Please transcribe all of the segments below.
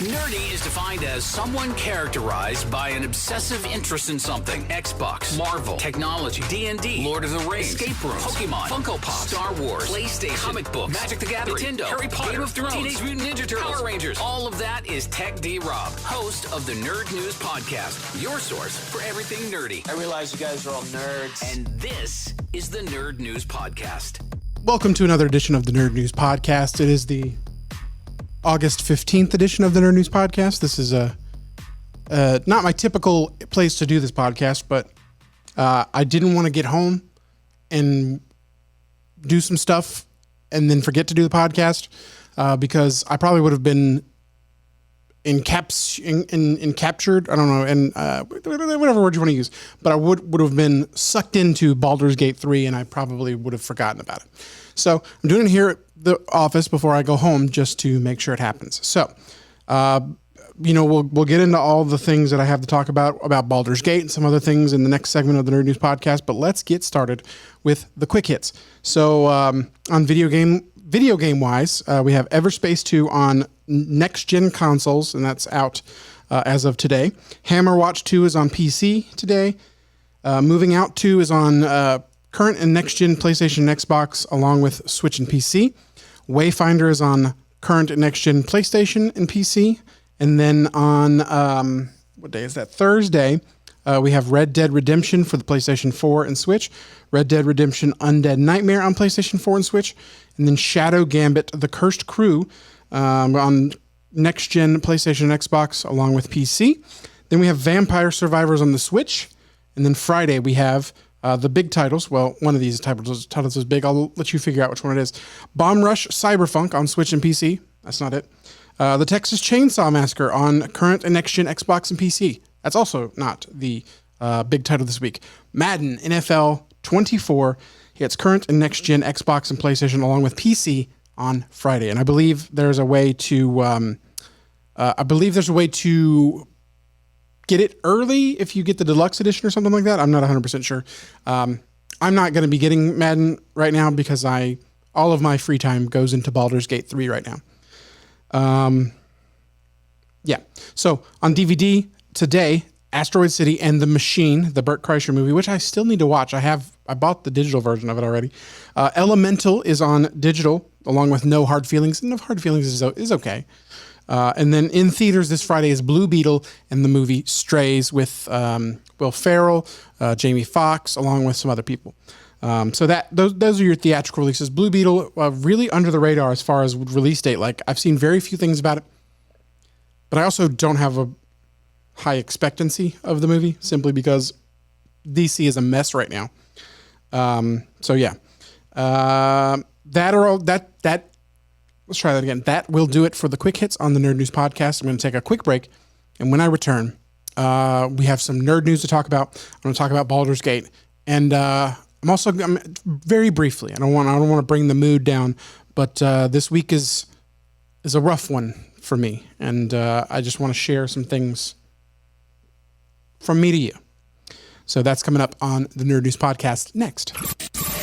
Nerdy is defined as someone characterized by an obsessive interest in something. Xbox, Marvel, technology, D&D, Lord of the Rings, escape rooms, Pokemon, Funko Pop, Star Wars, PlayStation, comic books, Magic the Gathering, Nintendo, Harry Potter, Game of Thrones, Teenage Mutant Ninja Turtles, Power Rangers. All of that is Tech D Rob, host of the Nerd News Podcast, your source for everything nerdy. I realize you guys are all nerds. And this is the Nerd News Podcast. Welcome to another edition of the Nerd News Podcast. It is the August 15th edition of the Nerd News Podcast. This is not my typical place to do this podcast, but I didn't want to get home and do some stuff and then forget to do the podcast because I probably would have been captured. I don't know, and whatever word you want to use, but I would have been sucked into Baldur's Gate 3, and I probably would have forgotten about it. So I'm doing it here at the office before I go home just to make sure it happens. So, we'll get into all the things that I have to talk about Baldur's Gate and some other things in the next segment of the Nerd News Podcast. But let's get started with the quick hits. So on video game wise, we have Everspace 2 on next gen consoles, and that's out as of today. Hammerwatch 2 is on PC today. Moving Out 2 is on current and next gen PlayStation and Xbox, along with Switch and PC. Wayfinder is on current and next gen PlayStation and PC. And then on, what day is that? Thursday, we have Red Dead Redemption for the PlayStation 4 and Switch. Red Dead Redemption Undead Nightmare on PlayStation 4 and Switch. And then Shadow Gambit, The Cursed Crew on next gen PlayStation and Xbox, along with PC. Then we have Vampire Survivors on the Switch. And then Friday, we have the big titles. Well, one of these titles is big. I'll let you figure out which one it is. Bomb Rush Cyberpunk on Switch and PC. That's not it. The Texas Chainsaw Massacre on current and next-gen Xbox and PC. That's also not the big title this week. Madden NFL 24 hits current and next-gen Xbox and PlayStation along with PC on Friday. And I believe there's a way to get it early if you get the deluxe edition or something like that. I'm not 100% sure. I'm not going to be getting Madden right now because all of my free time goes into Baldur's Gate 3 right now. So on DVD today, Asteroid City and The Machine, the Burt Kreischer movie, which I still need to watch. I bought the digital version of it already. Elemental is on digital along with No Hard Feelings. No Hard Feelings is okay. And then in theaters this Friday is Blue Beetle and the movie Strays with Will Ferrell, Jamie Foxx, along with some other people. So those are your theatrical releases. Blue Beetle, really under the radar as far as release date. Like, I've seen very few things about it, but I also don't have a high expectancy of the movie simply because DC is a mess right now. Let's try that again. That will do it for the quick hits on the Nerd News Podcast. I'm going to take a quick break, and when I return, we have some nerd news to talk about. I'm going to talk about Baldur's Gate, and I'm very briefly. I don't want to bring the mood down, but this week is a rough one for me, and I just want to share some things from me to you. So that's coming up on the Nerd News Podcast next.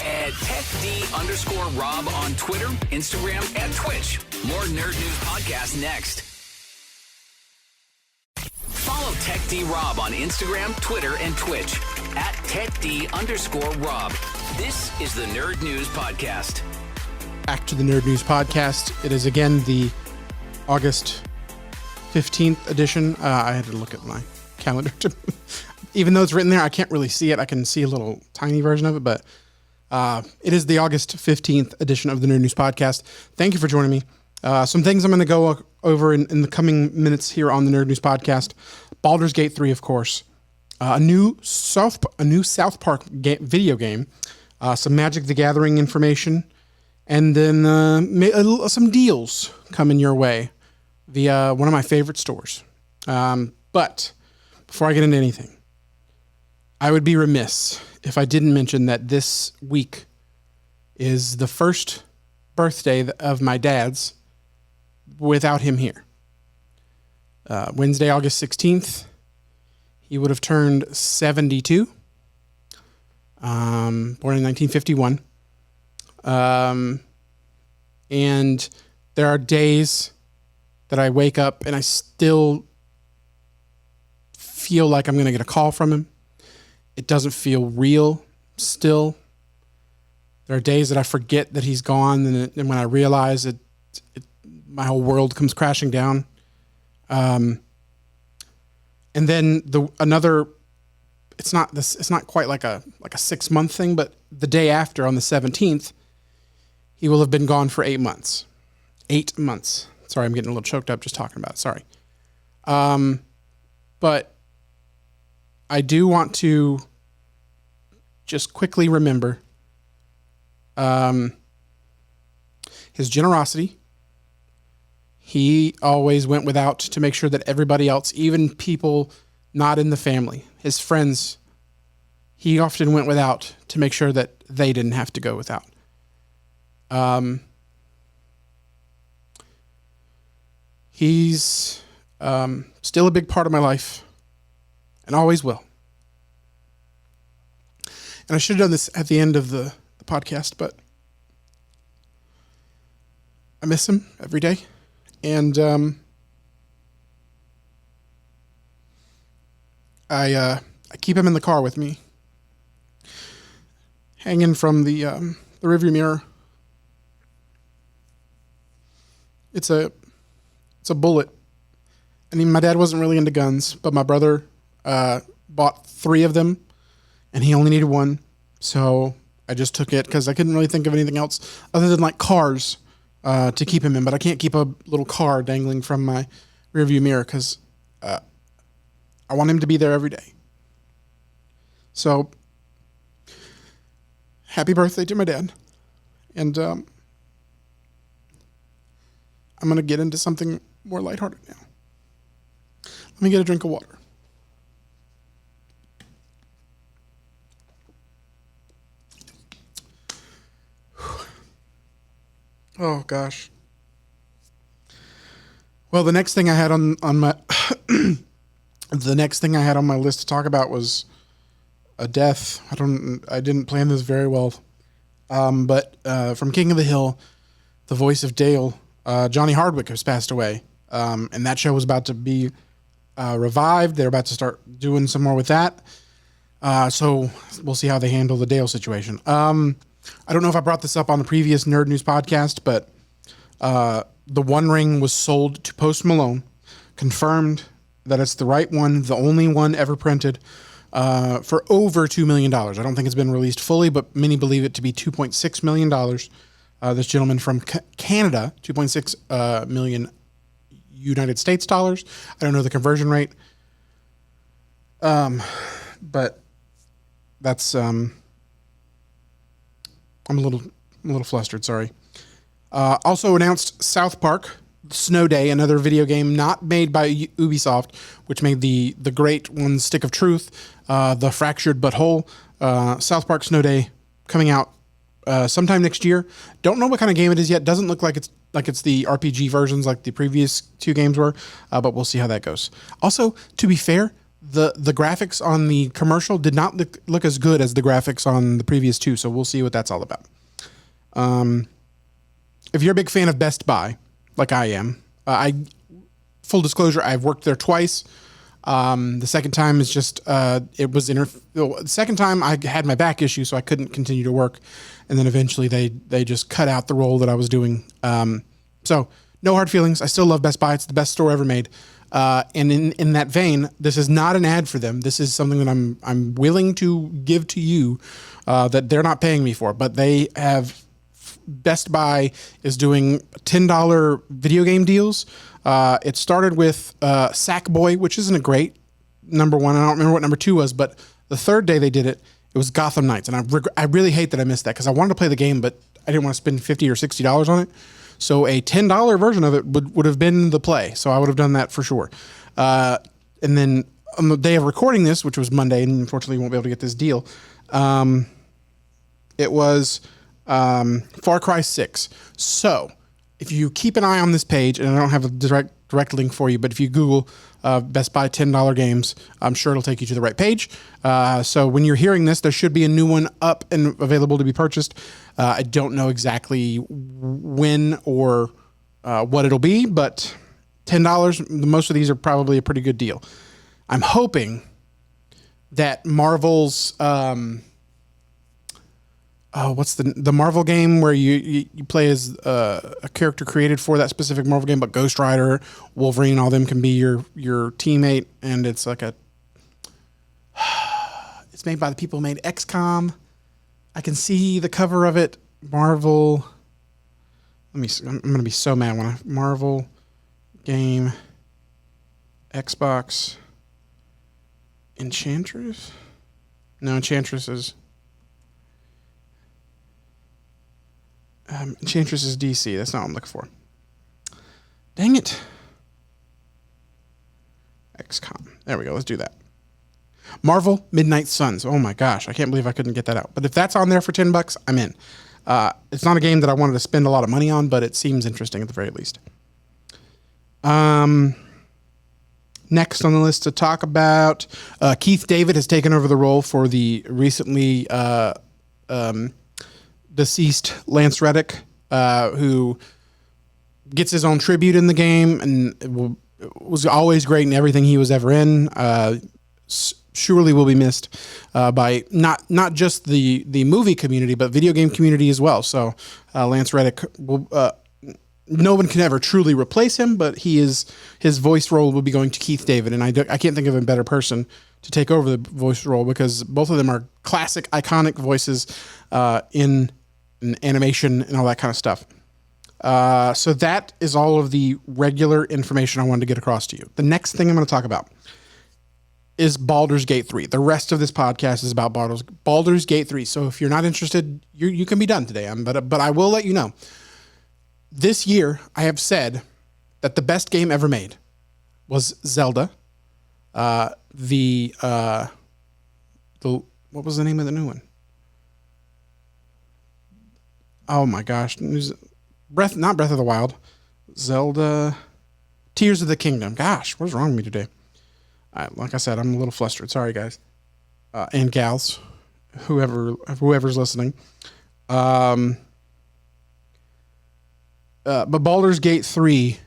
At TechD_Rob on Twitter, Instagram, and Twitch. More Nerd News Podcast next. Follow TechD_Rob on Instagram, Twitter, and Twitch. At TechD_Rob. This is the Nerd News Podcast. Back to the Nerd News Podcast. It is again the August 15th edition. I had to look at my calendar. Even though it's written there, I can't really see it. I can see a little tiny version of it, but it is the August 15th edition of the Nerd News Podcast. Thank you for joining me. Some things I'm going to go over in the coming minutes here on the Nerd News Podcast. Baldur's Gate 3, of course. A new South Park video game. Some Magic the Gathering information. And then some deals coming your way via one of my favorite stores. But before I get into anything, I would be remiss if I didn't mention that this week is the first birthday of my dad's without him here. Wednesday, August 16th, he would have turned 72, born in 1951. And there are days that I wake up and I still feel like I'm going to get a call from him. It doesn't feel real still. There are days that I forget that he's gone, and when I realize it, my whole world comes crashing down. And then it's not quite like a 6-month thing, but the day after, on the 17th, he will have been gone for 8 months. 8 months. Sorry, I'm getting a little choked up just talking about it. Sorry. But I do want to just quickly remember his generosity. He always went without to make sure that everybody else, even people not in the family, his friends, he often went without to make sure that they didn't have to go without. He's still a big part of my life and always will. And I should have done this at the end of the podcast, but I miss him every day. And I keep him in the car with me, hanging from the rearview mirror. It's a bullet. I mean, my dad wasn't really into guns, but my brother bought 3 of them, and he only needed 1. So I just took it because I couldn't really think of anything else other than like cars to keep him in. But I can't keep a little car dangling from my rearview mirror because I want him to be there every day. So happy birthday to my dad. And I'm going to get into something more lighthearted now. Let me get a drink of water. Oh gosh. Well, the next thing I had on my the next thing I had on my list to talk about was a death. I didn't plan this very well. But from King of the Hill, the voice of Dale, Johnny Hardwick has passed away. And that show was about to be revived. They're about to start doing some more with that. So we'll see how they handle the Dale situation. I don't know if I brought this up on the previous Nerd News podcast, but the One Ring was sold to Post Malone, confirmed that it's the right one, the only one ever printed, for over $2 million. I don't think it's been released fully, but many believe it to be $2.6 million. This gentleman from Canada, 2.6 million United States dollars. I don't know the conversion rate. But that's, I'm a little flustered. Sorry. Also announced South Park Snow Day, another video game not made by Ubisoft, which made the great one Stick of Truth, The Fractured But Whole. South Park Snow Day coming out sometime next year. Don't know what kind of game it is yet. Doesn't look like it's the RPG versions like the previous 2 games were, but we'll see how that goes. Also, to be fair, the graphics on the commercial did not look as good as the graphics on the previous 2, so we'll see what that's all about. If you're a big fan of Best Buy, like I am, full disclosure, I've worked there twice. The second time is just the second time I had my back issue, so I couldn't continue to work, and then eventually they just cut out the role that I was doing. So no hard feelings. I still love Best Buy. It's the best store ever made. And in that vein, this is not an ad for them. This is something that I'm willing to give to you that they're not paying me for, but they have. Best Buy is doing $10 video game deals. It started with Sackboy, which isn't a great number 1. I don't remember what number 2 was, but the third day they did it, it was Gotham Knights. And I really hate that I missed that because I wanted to play the game, but I didn't want to spend $50 or $60 on it. So a $10 version of it would have been the play. So I would have done that for sure. And then on the day of recording this, which was Monday, and unfortunately you won't be able to get this deal, it was Far Cry 6. So if you keep an eye on this page, and I don't have a direct link for you, but if you Google Best Buy $10 games, I'm sure it'll take you to the right page. So when you're hearing this, there should be a new one up and available to be purchased. I don't know exactly when or what it'll be, but $10. Most of these are probably a pretty good deal. I'm hoping that Marvel's what's the Marvel game where you play as a character created for that specific Marvel game, but Ghost Rider, Wolverine, all them can be your teammate, and it's like it's made by the people who made XCOM. I can see the cover of it. Marvel. I'm gonna be so mad when Marvel game Xbox Enchantress. No, Enchantress is DC. That's not what I'm looking for. Dang it. XCOM. There we go. Let's do that. Marvel Midnight Suns. Oh my gosh, I can't believe I couldn't get that out. But if that's on there for $10, I'm in. It's not a game that I wanted to spend a lot of money on, but it seems interesting at the very least. Next on the list to talk about, Keith David has taken over the role for the recently deceased Lance Reddick, who gets his own tribute in the game and was always great in everything he was ever in. Surely will be missed by not just the movie community, but video game community as well. So Lance Reddick will. No one can ever truly replace him, but his voice role will be going to Keith David, and I can't think of a better person to take over the voice role because both of them are classic, iconic voices in animation and all that kind of stuff. So that is all of the regular information I wanted to get across to you. The next thing I'm going to talk about is Baldur's Gate 3. The rest of this podcast is about Baldur's Gate 3. So if you're not interested, you can be done today. But I will let you know. This year, I have said that the best game ever made was Zelda. What was the name of the new one? Oh my gosh. Not Breath of the Wild. Zelda. Tears of the Kingdom. Gosh, what's wrong with me today? Like I said, I'm a little flustered. Sorry, guys. And gals. Whoever's listening. But Baldur's Gate 3,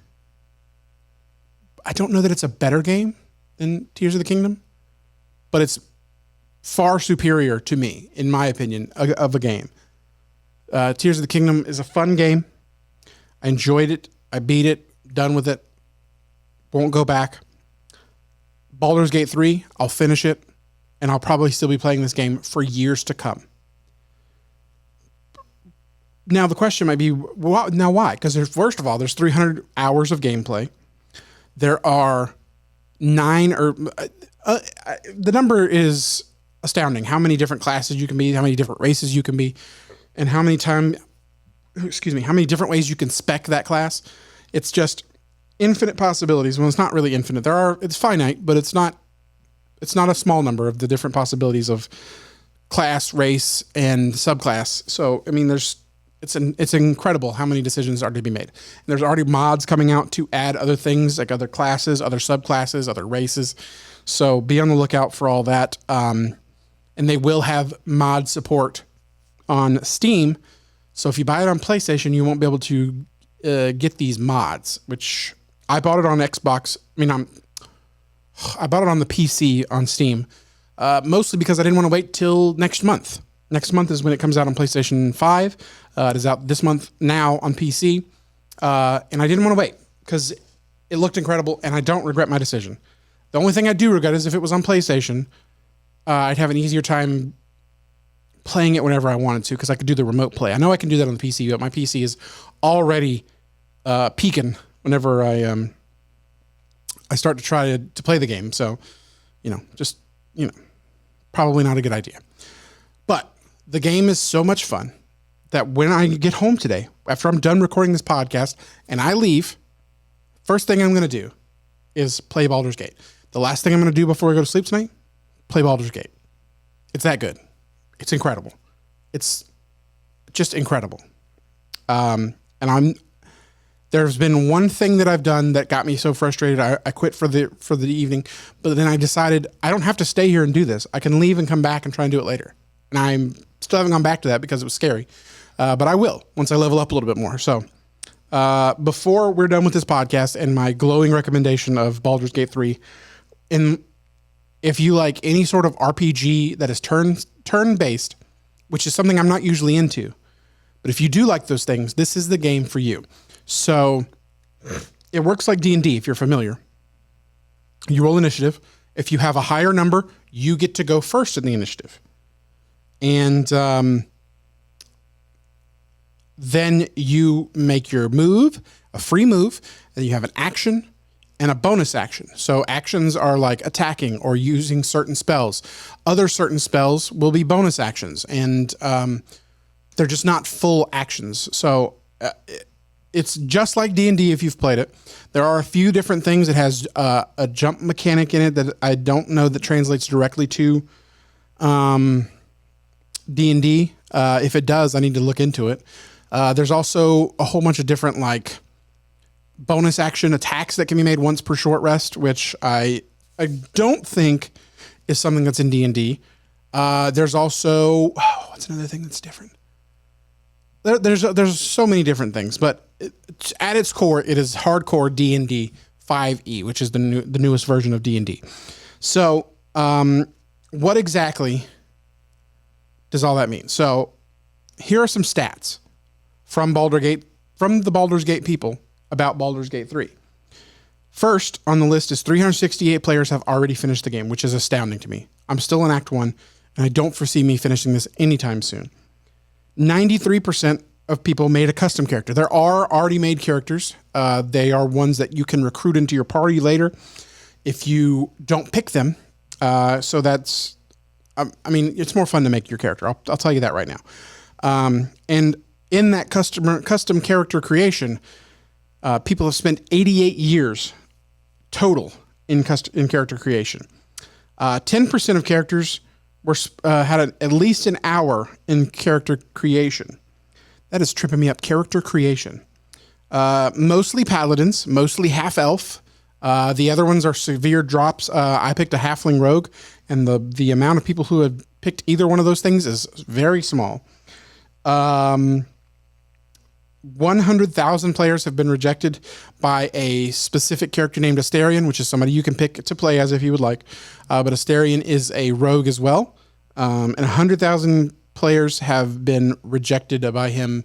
I don't know that it's a better game than Tears of the Kingdom, but it's far superior to me, in my opinion, of a game. Tears of the Kingdom is a fun game. I enjoyed it. I beat it. Done with it. Won't go back. Baldur's Gate 3, I'll finish it, and I'll probably still be playing this game for years to come. Now, the question might be, now why? Because first of all, there's 300 hours of gameplay. There are 9 the number is astounding. How many different classes you can be, how many different races you can be, and how many different ways you can spec that class. It's just infinite possibilities. Well, it's not really infinite. It's finite, but it's not a small number of the different possibilities of class, race, and subclass. So, I mean, it's incredible how many decisions are to be made. And there's already mods coming out to add other things, like other classes, other subclasses, other races. So be on the lookout for all that. And they will have mod support on Steam. So if you buy it on PlayStation, you won't be able to get these mods, which I bought it on Xbox. I bought it on the PC on Steam, mostly because I didn't want to wait till next month. Next month is when it comes out on PlayStation 5. It is out this month now on PC. And I didn't want to wait because it looked incredible and I don't regret my decision. The only thing I do regret is if it was on PlayStation, I'd have an easier time playing it whenever I wanted to because I could do the remote play. I know I can do that on the PC, but my PC is already peaking whenever I start to try to play the game. So, probably not a good idea. But the game is so much fun that when I get home today, after I'm done recording this podcast and I leave, first thing I'm going to do is play Baldur's Gate. The last thing I'm going to do before I go to sleep tonight, play Baldur's Gate. It's that good. It's incredible. It's just incredible. There's been one thing that I've done that got me so frustrated. I quit for the evening, but then I decided I don't have to stay here and do this. I can leave and come back and try and do it later. And I still haven't gone back to that because it was scary. But I will once I level up a little bit more. So Before we're done with this podcast and my glowing recommendation of Baldur's Gate 3, if you like any sort of RPG that is turn-based, which is something I'm not usually into, but if you do like those things, this is the game for you. So it works like D&D if you're familiar. You roll initiative. If you have a higher number, you get to go first in the initiative. And then you make your move, a free move, and you have an action and a bonus action. So actions are like attacking or using certain spells. Other certain spells will be bonus actions, and they're just not full actions. So it's just like D&D if you've played it. There are a few different things. It has a jump mechanic in it that I don't know that translates directly to D&D. If it does, I need to look into it. There's also a whole bunch of different like bonus action attacks that can be made once per short rest, which I don't think is something that's in D&D. There's also what's another thing that's different? There's so many different things, but at its core, it is hardcore D&D 5e, which is the newest version of D&D. So, what exactly does all that mean? So, here are some stats from the Baldur's Gate people about Baldur's Gate 3. First on the list is 368 players have already finished the game, which is astounding to me. I'm still in Act 1, and I don't foresee me finishing this anytime soon. 93% of people made a custom character. There are already made characters. They are ones that you can recruit into your party later if you don't pick them. So that's, I mean, it's more fun to make your character. I'll tell you that right now. And in that custom character creation, people have spent 88 years total in character creation. 10% of characters had at least an hour in character creation. That is tripping me up. Character creation. Mostly paladins, mostly half-elf. The other ones are severe drops. I picked a halfling rogue, and the amount of people who have picked either one of those things is very small. 100,000 players have been rejected by a specific character named Astarion, which is somebody you can pick to play as if you would like. But Astarion is a rogue as well. And 100,000 players have been rejected by him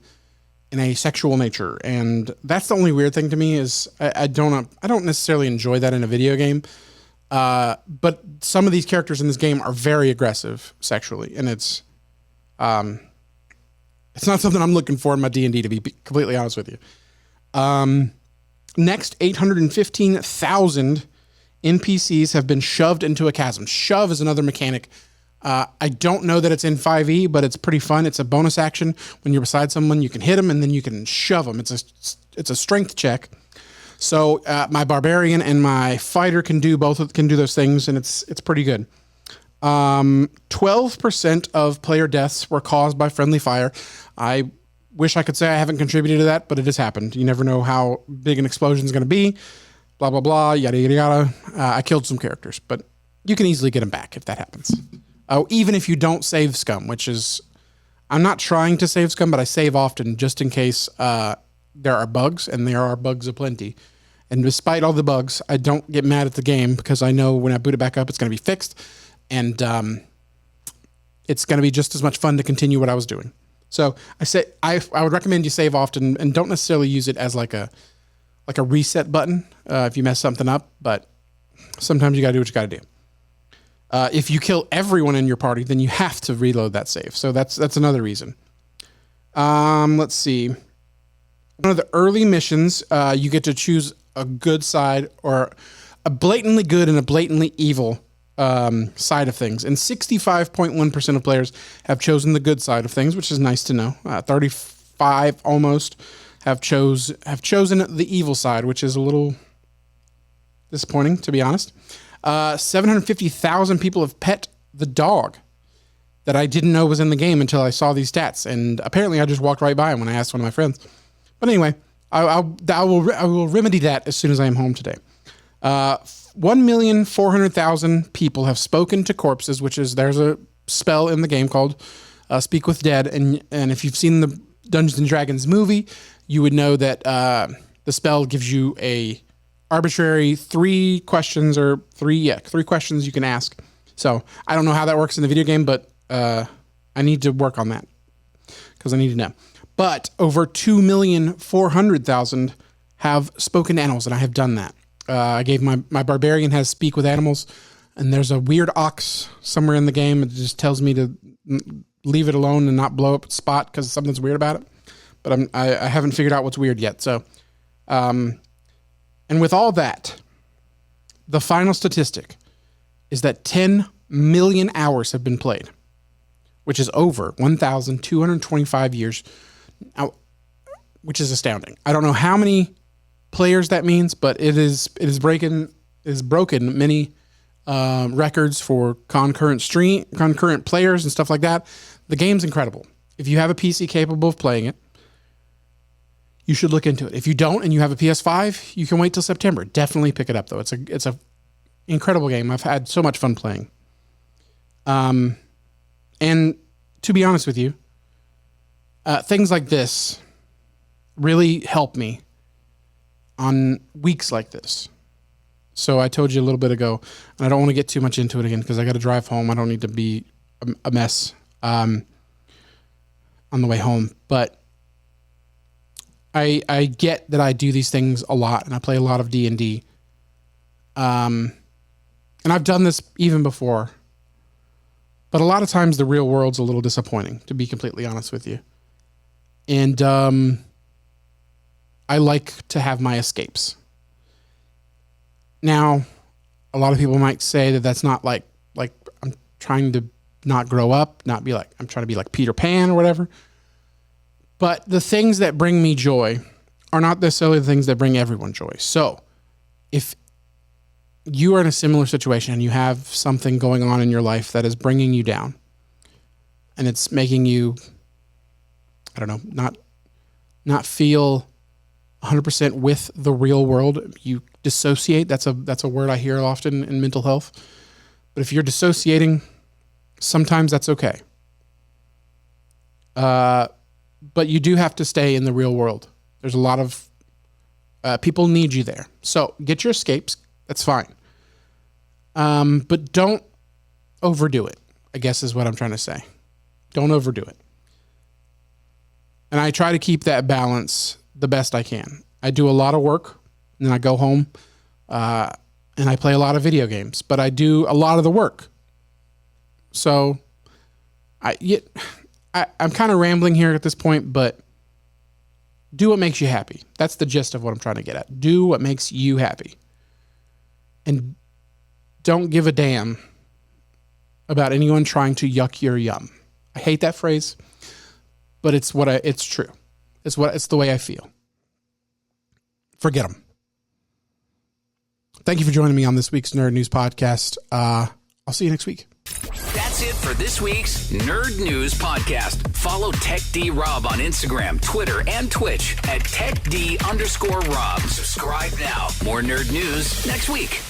in a sexual nature. And that's the only weird thing to me is I don't necessarily enjoy that in a video game. But some of these characters in this game are very aggressive sexually. And it's not something I'm looking for in my D&D, to be completely honest with you. Next, 815,000 NPCs have been shoved into a chasm. Shove is another mechanic. I don't know that it's in 5e, but it's pretty fun. It's a bonus action. When you're beside someone, you can hit them, and then you can shove them. It's a strength check. So my barbarian and my fighter can do those things, and it's pretty good. 12% of player deaths were caused by friendly fire. I wish I could say I haven't contributed to that, but it has happened. You never know how big an explosion is going to be. Blah, blah, blah, yada, yada, yada. I killed some characters, but you can easily get them back if that happens. Even if you don't save scum, which is... I'm not trying to save scum, but I save often just in case there are bugs, and there are bugs aplenty. And despite all the bugs, I don't get mad at the game because I know when I boot it back up, it's going to be fixed. And it's going to be just as much fun to continue what I was doing. So I would recommend you save often and don't necessarily use it as like a reset button if you mess something up. But sometimes you got to do what you got to do. If you kill everyone in your party, then you have to reload that save. So that's another reason. Let's see. One of the early missions, you get to choose a good side or a blatantly good and a blatantly evil side of things. And 65.1% of players have chosen the good side of things, which is nice to know. 35 almost have chosen the evil side, which is a little disappointing, to be honest. 750,000 people have pet the dog that I didn't know was in the game until I saw these stats. And apparently I just walked right by him when I asked one of my friends. But anyway, I will remedy that as soon as I am home today. 1,400,000 people have spoken to corpses, there's a spell in the game called Speak with Dead. And if you've seen the Dungeons and Dragons movie, you would know that the spell gives you a arbitrary three questions you can ask. So I don't know how that works in the video game, but I need to work on that because I need to know. But over 2,400,000 have spoken to animals, and I have done that. I gave my barbarian has speak with animals, and there's a weird ox somewhere in the game. It just tells me to leave it alone and not blow up its spot because something's weird about it. But I haven't figured out what's weird yet. So, and with all that, the final statistic is that 10 million hours have been played, which is over 1,225 years, which is astounding. I don't know how many players that means, but it is broken many records for concurrent players and stuff like that. The game's incredible. If you have a PC capable of playing it, you should look into it. If you don't and you have a PS5, you can wait till September. Definitely pick it up though. It's a incredible game. I've had so much fun playing. And to be honest with you, things like this really help me on weeks like this. So I told you a little bit ago, and I don't want to get too much into it again because I got to drive home. I don't need to be a mess on the way home. But I get that I do these things a lot, and I play a lot of D&D. And I've done this even before. But a lot of times the real world's a little disappointing, to be completely honest with you. And I like to have my escapes. Now, a lot of people might say that that's not like I'm trying to not grow up, not be like, I'm trying to be like Peter Pan or whatever. But the things that bring me joy are not necessarily the things that bring everyone joy. So if you are in a similar situation and you have something going on in your life that is bringing you down and it's making you, I don't know, not feel 100% with the real world, you dissociate. That's a word I hear often in mental health. But if you're dissociating, sometimes that's okay. But you do have to stay in the real world. There's a lot of people need you there. So get your escapes. That's fine. But don't overdo it, I guess is what I'm trying to say. Don't overdo it. And I try to keep that balance the best I can. I do a lot of work, and then I go home, and I play a lot of video games, but I do a lot of the work. So I'm kind of rambling here at this point, but do what makes you happy. That's the gist of what I'm trying to get at. Do what makes you happy. And don't give a damn about anyone trying to yuck your yum. I hate that phrase, but it's true. It's the way I feel. Forget them. Thank you for joining me on this week's Nerd News Podcast. I'll see you next week. That's it for this week's Nerd News Podcast. Follow TechD Rob on Instagram, Twitter, and Twitch at TechD_Rob. Subscribe now. More nerd news next week.